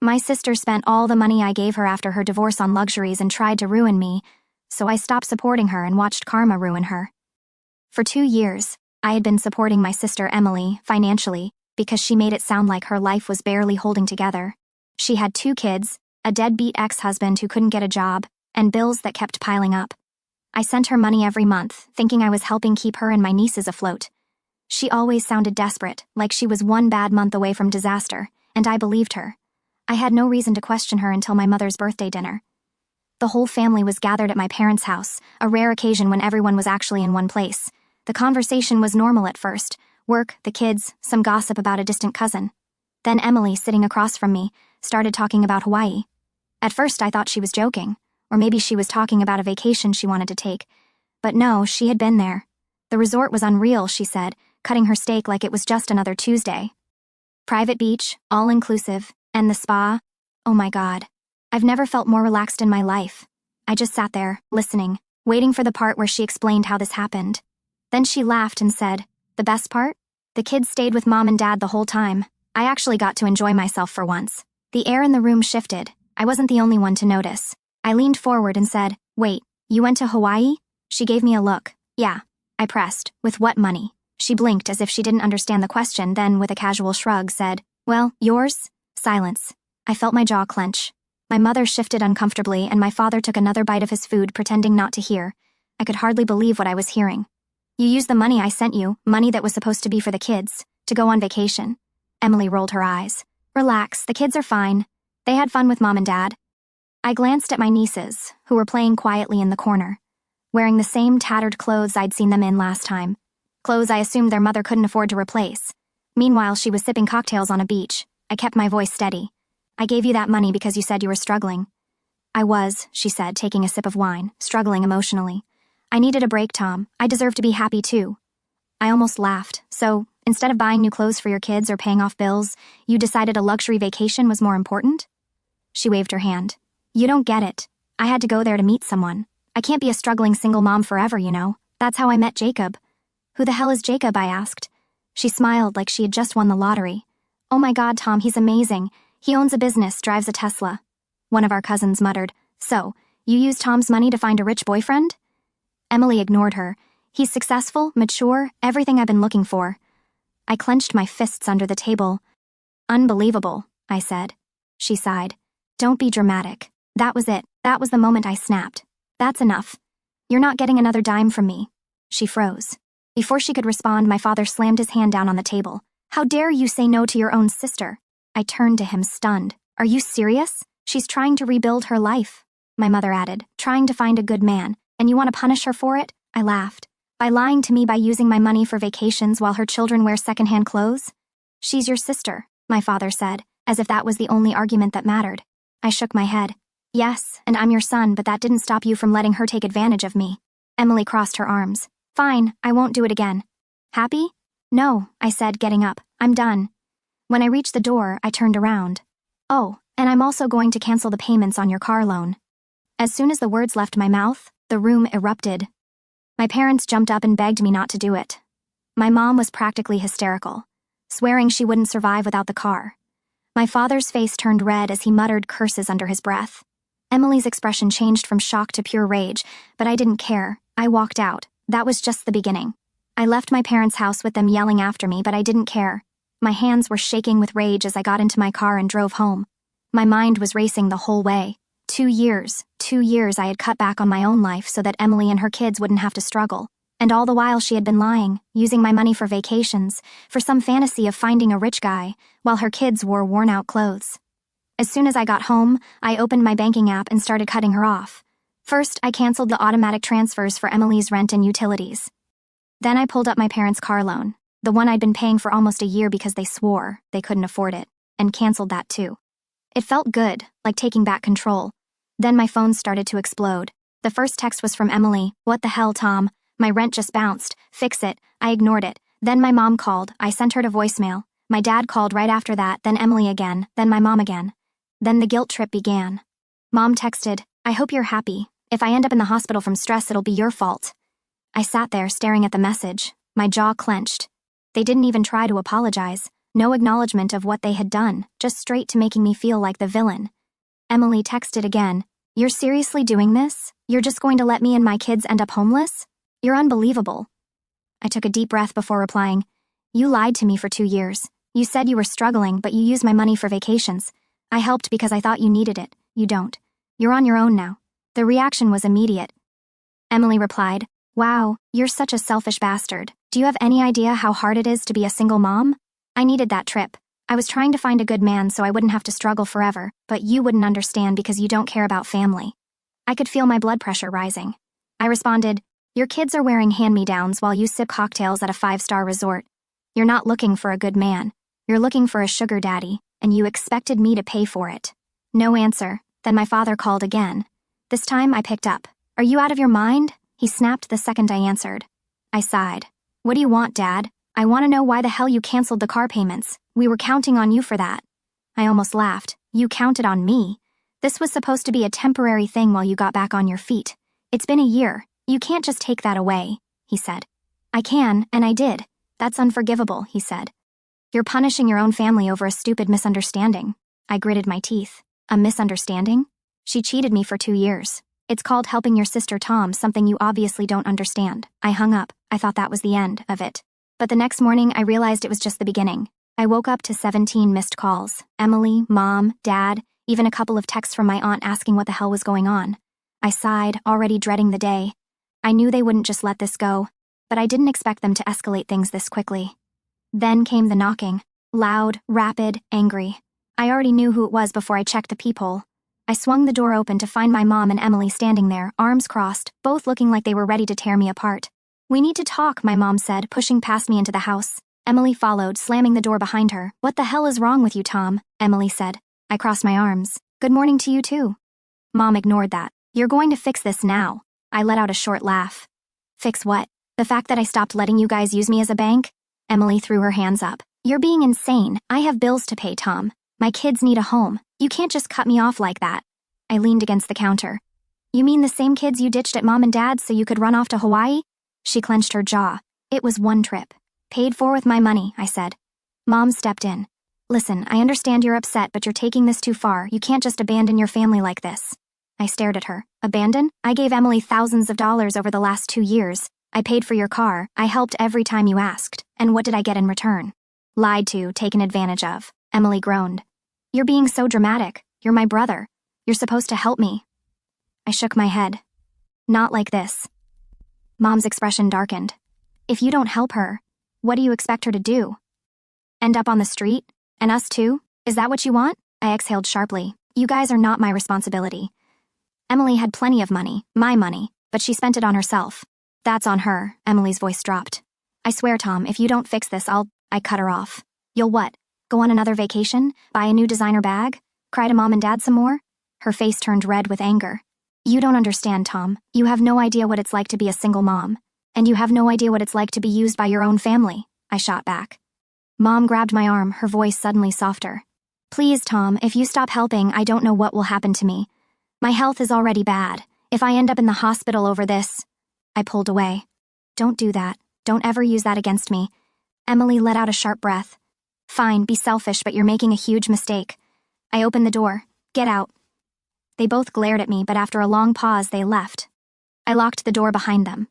My sister spent all the money I gave her after her divorce on luxuries and tried to ruin me, so I stopped supporting her and watched karma ruin her. For 2 years, I had been supporting my sister Emily financially because she made it sound like her life was barely holding together. She had 2 kids, a deadbeat ex-husband who couldn't get a job, and bills that kept piling up. I sent her money every month, thinking I was helping keep her and my nieces afloat. She always sounded desperate, like she was one bad month away from disaster, and I believed her. I had no reason to question her until my mother's birthday dinner. The whole family was gathered at my parents' house, a rare occasion when everyone was actually in one place. The conversation was normal at first: work, the kids, some gossip about a distant cousin. Then Emily, sitting across from me, started talking about Hawaii. At first I thought she was joking, or maybe she was talking about a vacation she wanted to take. But no, she had been there. The resort was unreal, she said, cutting her steak like it was just another Tuesday. Private beach, all-inclusive, and the spa. Oh my God. I've never felt more relaxed in my life. I just sat there, listening, waiting for the part where she explained how this happened. Then she laughed and said, "The best part? The kids stayed with Mom and Dad the whole time. I actually got to enjoy myself for once." The air in the room shifted. I wasn't the only one to notice. I leaned forward and said, "Wait, you went to Hawaii?" She gave me a look. "Yeah." I pressed, "With what money?" She blinked as if she didn't understand the question, then with a casual shrug said, "Well, yours?" Silence. I felt my jaw clench. My mother shifted uncomfortably and my father took another bite of his food, pretending not to hear. I could hardly believe what I was hearing. "You used the money I sent you, money that was supposed to be for the kids, to go on vacation." Emily rolled her eyes. "Relax, the kids are fine. They had fun with Mom and Dad." I glanced at my nieces, who were playing quietly in the corner, wearing the same tattered clothes I'd seen them in last time. Clothes I assumed their mother couldn't afford to replace. Meanwhile, she was sipping cocktails on a beach. I kept my voice steady. "I gave you that money because you said you were struggling." "I was," she said, taking a sip of wine, struggling emotionally. "I needed a break, Tom. I deserve to be happy too." I almost laughed. "So, instead of buying new clothes for your kids or paying off bills, you decided a luxury vacation was more important?" She waved her hand. "You don't get it. I had to go there to meet someone. I can't be a struggling single mom forever, you know. That's how I met Jacob." "Who the hell is Jacob?" I asked. She smiled like she had just won the lottery. "Oh my God, Tom, he's amazing. He owns a business, drives a Tesla." One of our cousins muttered, "So, you used Tom's money to find a rich boyfriend?" Emily ignored her. "He's successful, mature, everything I've been looking for." I clenched my fists under the table. "Unbelievable," I said. She sighed. "Don't be dramatic." That was it. That was the moment I snapped. "That's enough. You're not getting another dime from me." She froze. Before she could respond, my father slammed his hand down on the table. "How dare you say no to your own sister?" I turned to him, stunned. "Are you serious? She's trying to rebuild her life," my mother added, "trying to find a good man, and you want to punish her for it?" I laughed. "By lying to me by using my money for vacations while her children wear secondhand clothes?" "She's your sister," my father said, as if that was the only argument that mattered. I shook my head. "Yes, and I'm your son, but that didn't stop you from letting her take advantage of me." Emily crossed her arms. "Fine, I won't do it again." "Happy?" "No," I said, getting up. "I'm done." When I reached the door, I turned around. "Oh, and I'm also going to cancel the payments on your car loan." As soon as the words left my mouth, the room erupted. My parents jumped up and begged me not to do it. My mom was practically hysterical, swearing she wouldn't survive without the car. My father's face turned red as he muttered curses under his breath. Emily's expression changed from shock to pure rage, but I didn't care. I walked out. That was just the beginning. I left my parents' house with them yelling after me, but I didn't care. My hands were shaking with rage as I got into my car and drove home. My mind was racing the whole way. 2 years I had cut back on my own life so that Emily and her kids wouldn't have to struggle. And all the while she had been lying, using my money for vacations, for some fantasy of finding a rich guy, while her kids wore worn-out clothes. As soon as I got home, I opened my banking app and started cutting her off. First, I canceled the automatic transfers for Emily's rent and utilities. Then I pulled up my parents' car loan, the one I'd been paying for almost a year because they swore they couldn't afford it, and canceled that too. It felt good, like taking back control. Then my phone started to explode. The first text was from Emily. "What the hell, Tom? My rent just bounced. Fix it." I ignored it. Then my mom called. I sent her to voicemail. My dad called right after that, then Emily again, then my mom again. Then the guilt trip began. Mom texted, "I hope you're happy. If I end up in the hospital from stress, it'll be your fault." I sat there staring at the message, my jaw clenched. They didn't even try to apologize. No acknowledgement of what they had done, just straight to making me feel like the villain. Emily texted again. "You're seriously doing this? You're just going to let me and my kids end up homeless? You're unbelievable." I took a deep breath before replying. "You lied to me for 2 years. You said you were struggling, but you used my money for vacations. I helped because I thought you needed it. You don't. You're on your own now." The reaction was immediate. Emily replied, "Wow, you're such a selfish bastard. Do you have any idea how hard it is to be a single mom? I needed that trip. I was trying to find a good man so I wouldn't have to struggle forever, but you wouldn't understand because you don't care about family." I could feel my blood pressure rising. I responded, "Your kids are wearing hand-me-downs while you sip cocktails at a 5-star resort. You're not looking for a good man. You're looking for a sugar daddy, and you expected me to pay for it." No answer. Then my father called again. This time I picked up. "Are you out of your mind?" He snapped the second I answered. I sighed. "What do you want, Dad? I want to know why the hell you canceled the car payments. We were counting on you for that." I almost laughed. "You counted on me? This was supposed to be a temporary thing while you got back on your feet. It's been a year. You can't just take that away," he said. "I can, and I did. That's unforgivable," he said. "You're punishing your own family over a stupid misunderstanding." I gritted my teeth. "A misunderstanding? She cheated me for 2 years. It's called helping your sister Tom, something you obviously don't understand." I hung up. I thought that was the end of it. But the next morning, I realized it was just the beginning. I woke up to 17 missed calls. Emily, Mom, Dad, even a couple of texts from my aunt asking what the hell was going on. I sighed, already dreading the day. I knew they wouldn't just let this go, but I didn't expect them to escalate things this quickly. Then came the knocking. Loud, rapid, angry. I already knew who it was before I checked the peephole. I swung the door open to find my mom and Emily standing there, arms crossed, both looking like they were ready to tear me apart. "We need to talk," my mom said, pushing past me into the house. Emily followed, slamming the door behind her. "What the hell is wrong with you, Tom?" Emily said. I crossed my arms. "Good morning to you too." Mom ignored that. "You're going to fix this now." I let out a short laugh. "Fix what? The fact that I stopped letting you guys use me as a bank?" Emily threw her hands up. "You're being insane. I have bills to pay, Tom. My kids need a home. You can't just cut me off like that." I leaned against the counter. "You mean the same kids you ditched at Mom and Dad's so you could run off to Hawaii?" She clenched her jaw. "It was one trip. Paid for with my money," I said. Mom stepped in. "Listen, I understand you're upset, but you're taking this too far. You can't just abandon your family like this." I stared at her. "Abandon? I gave Emily thousands of dollars over the last 2 years. I paid for your car. I helped every time you asked. And what did I get in return?" "Lied to, taken advantage of." Emily groaned. "You're being so dramatic. You're my brother. You're supposed to help me." I shook my head. "Not like this." Mom's expression darkened. "If you don't help her, what do you expect her to do? End up on the street? And us too? Is that what you want?" I exhaled sharply. "You guys are not my responsibility." Emily had plenty of money, my money, but she spent it on herself. "That's on her." Emily's voice dropped. "I swear, Tom, if you don't fix this, I cut her off. "You'll what? Go on another vacation? Buy a new designer bag? Cry to Mom and Dad some more?" Her face turned red with anger. "You don't understand, Tom. You have no idea what it's like to be a single mom. And you have no idea what it's like to be used by your own family," I shot back. Mom grabbed my arm, her voice suddenly softer. "Please, Tom, if you stop helping, I don't know what will happen to me. My health is already bad. If I end up in the hospital over this..." I pulled away. "Don't do that. Don't ever use that against me." Emily let out a sharp breath. "Fine, be selfish, but you're making a huge mistake." I opened the door. "Get out." They both glared at me, but after a long pause, they left. I locked the door behind them.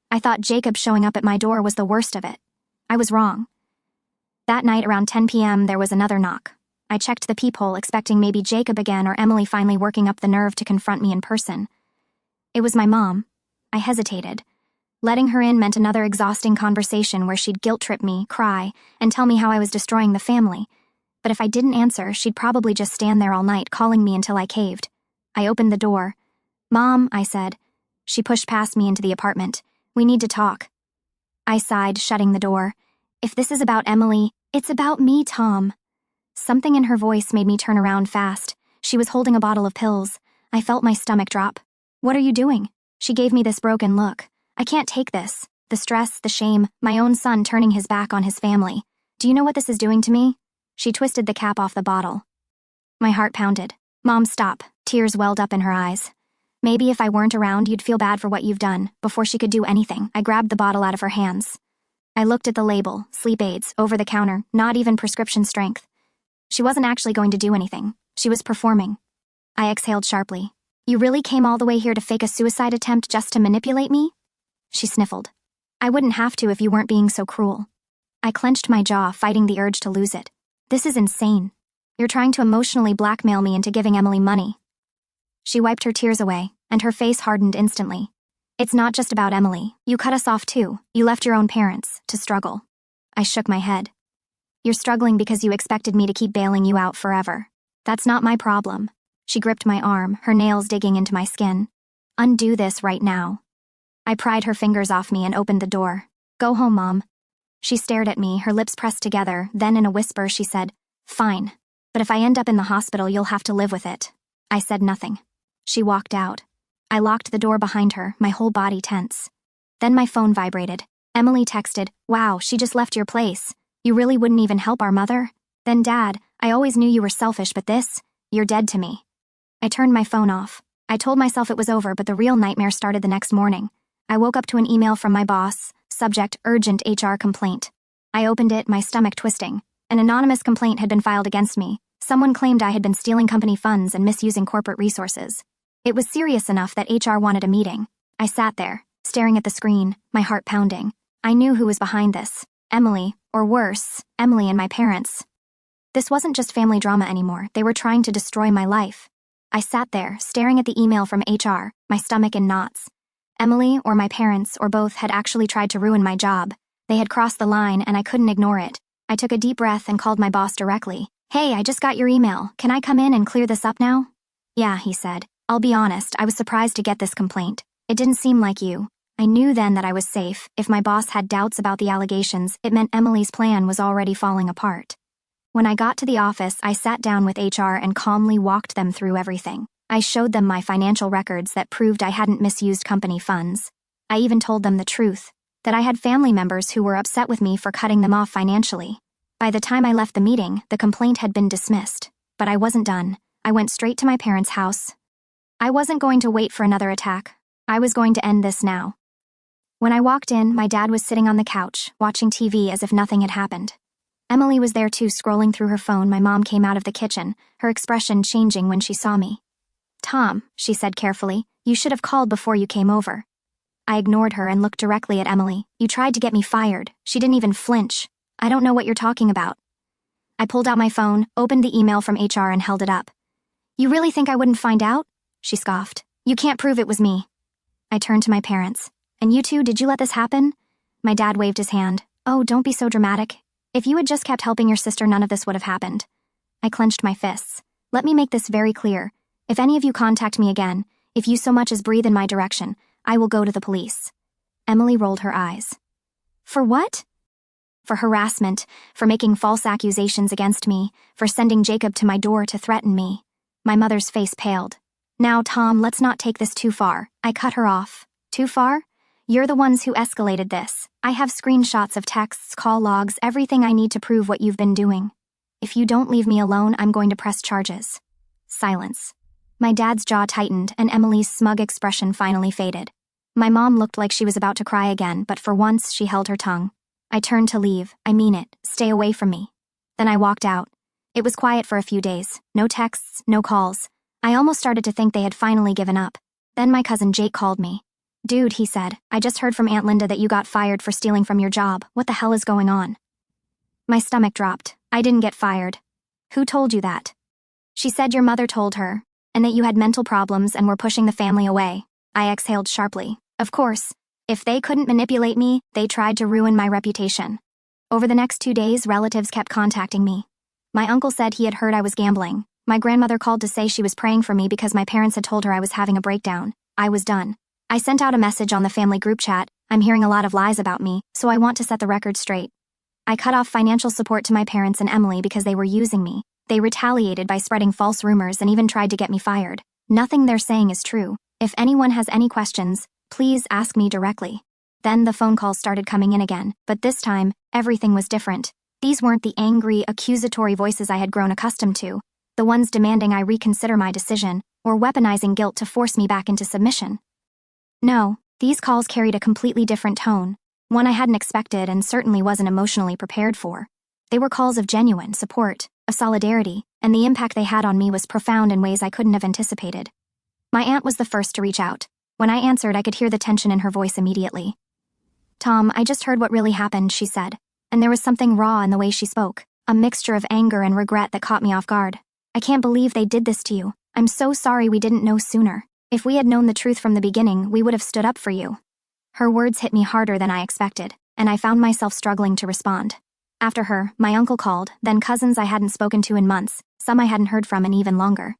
I thought Jacob showing up at my door was the worst of it. I was wrong. That night around 10 p.m., there was another knock. I checked the peephole, expecting maybe Jacob again or Emily finally working up the nerve to confront me in person. It was my mom. I hesitated. Letting her in meant another exhausting conversation where she'd guilt-trip me, cry, and tell me how I was destroying the family. But if I didn't answer, she'd probably just stand there all night calling me until I caved. I opened the door. "Mom," I said. She pushed past me into the apartment. "We need to talk." I sighed, shutting the door. "If this is about Emily, it's about me, Tom." Something in her voice made me turn around fast. She was holding a bottle of pills. I felt my stomach drop. "What are you doing?" She gave me this broken look. "I can't take this. The stress, the shame, my own son turning his back on his family. Do you know what this is doing to me?" She twisted the cap off the bottle. My heart pounded. "Mom, stop." Tears welled up in her eyes. "Maybe if I weren't around, you'd feel bad for what you've done." Before she could do anything, I grabbed the bottle out of her hands. I looked at the label, sleep aids, over the counter, not even prescription strength. She wasn't actually going to do anything. She was performing. I exhaled sharply. You really came all the way here to fake a suicide attempt just to manipulate me? She sniffled. I wouldn't have to if you weren't being so cruel. I clenched my jaw, fighting the urge to lose it. This is insane. You're trying to emotionally blackmail me into giving Emily money. She wiped her tears away, and her face hardened instantly. It's not just about Emily. You cut us off too. You left your own parents to struggle. I shook my head. You're struggling because you expected me to keep bailing you out forever. That's not my problem. She gripped my arm, her nails digging into my skin. Undo this right now. I pried her fingers off me and opened the door. Go home, Mom. She stared at me, her lips pressed together, then in a whisper she said, Fine. But if I end up in the hospital, you'll have to live with it. I said nothing. She walked out. I locked the door behind her, my whole body tense. Then my phone vibrated. Emily texted, Wow, she just left your place. You really wouldn't even help our mother? Then Dad, I always knew you were selfish, but this, you're dead to me. I turned my phone off. I told myself it was over, but the real nightmare started the next morning. I woke up to an email from my boss, subject, urgent HR complaint. I opened it, my stomach twisting. An anonymous complaint had been filed against me. Someone claimed I had been stealing company funds and misusing corporate resources. It was serious enough that HR wanted a meeting. I sat there, staring at the screen, my heart pounding. I knew who was behind this. Emily, or worse, Emily and my parents. This wasn't just family drama anymore. They were trying to destroy my life. I sat there, staring at the email from HR, my stomach in knots. Emily, or my parents, or both, had actually tried to ruin my job. They had crossed the line, and I couldn't ignore it. I took a deep breath and called my boss directly. Hey, I just got your email. Can I come in and clear this up now? Yeah, he said. I'll be honest, I was surprised to get this complaint. It didn't seem like you. I knew then that I was safe. If my boss had doubts about the allegations, it meant Emily's plan was already falling apart. When I got to the office, I sat down with HR and calmly walked them through everything. I showed them my financial records that proved I hadn't misused company funds. I even told them the truth, that I had family members who were upset with me for cutting them off financially. By the time I left the meeting, the complaint had been dismissed. But I wasn't done. I went straight to my parents' house. I wasn't going to wait for another attack. I was going to end this now. When I walked in, my dad was sitting on the couch, watching TV as if nothing had happened. Emily was there too, scrolling through her phone. My mom came out of the kitchen, her expression changing when she saw me. Tom, she said carefully, you should have called before you came over. I ignored her and looked directly at Emily. You tried to get me fired. She didn't even flinch. I don't know what you're talking about. I pulled out my phone, opened the email from HR and held it up. You really think I wouldn't find out? She scoffed. You can't prove it was me. I turned to my parents. And you two, did you let this happen? My dad waved his hand. Oh, don't be so dramatic. If you had just kept helping your sister, none of this would have happened. I clenched my fists. Let me make this very clear. If any of you contact me again, if you so much as breathe in my direction, I will go to the police. Emily rolled her eyes. For what? For harassment, for making false accusations against me, for sending Jacob to my door to threaten me. My mother's face paled. Now, Tom, let's not take this too far. I cut her off. Too far? You're the ones who escalated this. I have screenshots of texts, call logs, everything I need to prove what you've been doing. If you don't leave me alone, I'm going to press charges. Silence. My dad's jaw tightened, and Emily's smug expression finally faded. My mom looked like she was about to cry again, but for once she held her tongue. I turned to leave. I mean it. Stay away from me. Then I walked out. It was quiet for a few days. No texts, no calls. I almost started to think they had finally given up. Then my cousin Jake called me. Dude, he said, I just heard from Aunt Linda that you got fired for stealing from your job. What the hell is going on? My stomach dropped. I didn't get fired. Who told you that? She said your mother told her, and that you had mental problems and were pushing the family away. I exhaled sharply. Of course. If they couldn't manipulate me, they tried to ruin my reputation. Over the next 2 days, relatives kept contacting me. My uncle said he had heard I was gambling. My grandmother called to say she was praying for me because my parents had told her I was having a breakdown. I was done. I sent out a message on the family group chat. I'm hearing a lot of lies about me, so I want to set the record straight. I cut off financial support to my parents and Emily because they were using me. They retaliated by spreading false rumors and even tried to get me fired. Nothing they're saying is true. If anyone has any questions, please ask me directly. Then the phone calls started coming in again, but this time, everything was different. These weren't the angry, accusatory voices I had grown accustomed to, the ones demanding I reconsider my decision, or weaponizing guilt to force me back into submission. No, these calls carried a completely different tone. One I hadn't expected and certainly wasn't emotionally prepared for. They were calls of genuine support, of solidarity, and the impact they had on me was profound in ways I couldn't have anticipated. My aunt was the first to reach out. When I answered, I could hear the tension in her voice immediately. "Tom, I just heard what really happened," she said, and there was something raw in the way she spoke, a mixture of anger and regret that caught me off guard. "I can't believe they did this to you. I'm so sorry we didn't know sooner. If we had known the truth from the beginning, we would have stood up for you." Her words hit me harder than I expected, and I found myself struggling to respond. After her, my uncle called, then cousins I hadn't spoken to in months, some I hadn't heard from in even longer.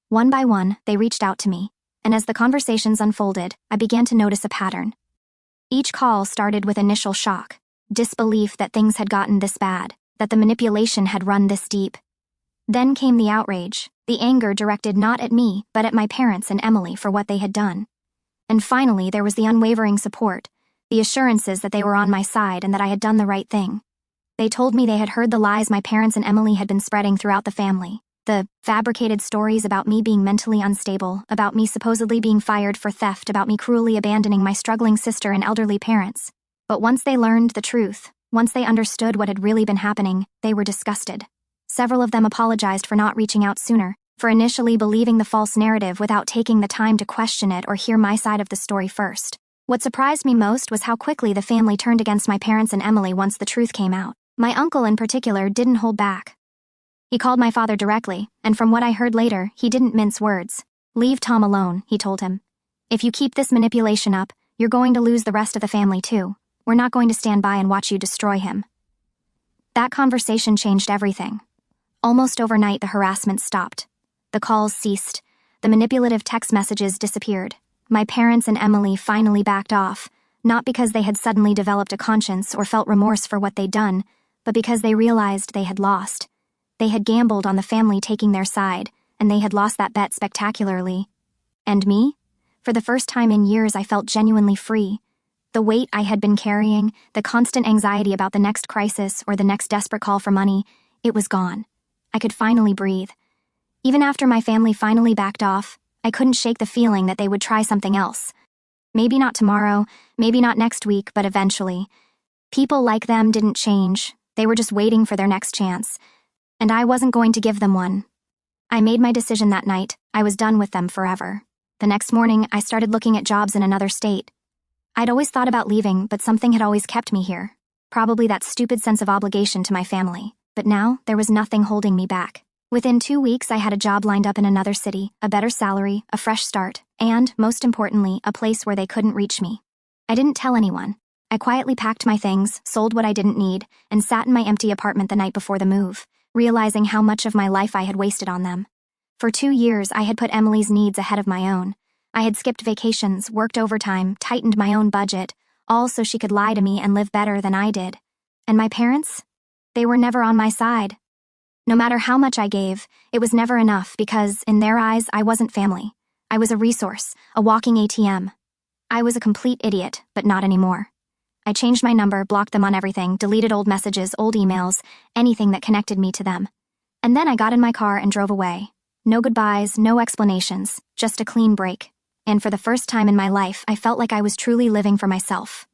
One by one, they reached out to me, and as the conversations unfolded, I began to notice a pattern. Each call started with initial shock, disbelief that things had gotten this bad, that the manipulation had run this deep. Then came the outrage, the anger directed not at me, but at my parents and Emily for what they had done. And finally, there was the unwavering support, the assurances that they were on my side and that I had done the right thing. They told me they had heard the lies my parents and Emily had been spreading throughout the family, the fabricated stories about me being mentally unstable, about me supposedly being fired for theft, about me cruelly abandoning my struggling sister and elderly parents. But once they learned the truth, once they understood what had really been happening, they were disgusted. Several of them apologized for not reaching out sooner, for initially believing the false narrative without taking the time to question it or hear my side of the story first. What surprised me most was how quickly the family turned against my parents and Emily once the truth came out. My uncle in particular didn't hold back. He called my father directly, and from what I heard later, he didn't mince words. "Leave Tom alone," he told him. "If you keep this manipulation up, you're going to lose the rest of the family too. We're not going to stand by and watch you destroy him." That conversation changed everything. Almost overnight, the harassment stopped. The calls ceased. The manipulative text messages disappeared. My parents and Emily finally backed off, not because they had suddenly developed a conscience or felt remorse for what they'd done, but because they realized they had lost. They had gambled on the family taking their side, and they had lost that bet spectacularly. And me? For the first time in years, I felt genuinely free. The weight I had been carrying, the constant anxiety about the next crisis or the next desperate call for money, it was gone. I could finally breathe. Even after my family finally backed off, I couldn't shake the feeling that they would try something else. Maybe not tomorrow, maybe not next week, but eventually. People like them didn't change. They were just waiting for their next chance. And I wasn't going to give them one. I made my decision that night. I was done with them forever. The next morning, I started looking at jobs in another state. I'd always thought about leaving, but something had always kept me here. Probably that stupid sense of obligation to my family. But now, there was nothing holding me back. Within 2 weeks, I had a job lined up in another city, a better salary, a fresh start, and, most importantly, a place where they couldn't reach me. I didn't tell anyone. I quietly packed my things, sold what I didn't need, and sat in my empty apartment the night before the move, realizing how much of my life I had wasted on them. For 2 years, I had put Emily's needs ahead of my own. I had skipped vacations, worked overtime, tightened my own budget, all so she could lie to me and live better than I did. And my parents? They were never on my side. No matter how much I gave, it was never enough because, in their eyes, I wasn't family. I was a resource, a walking ATM. I was a complete idiot, but not anymore. I changed my number, blocked them on everything, deleted old messages, old emails, anything that connected me to them. And then I got in my car and drove away. No goodbyes, no explanations, just a clean break. And for the first time in my life, I felt like I was truly living for myself.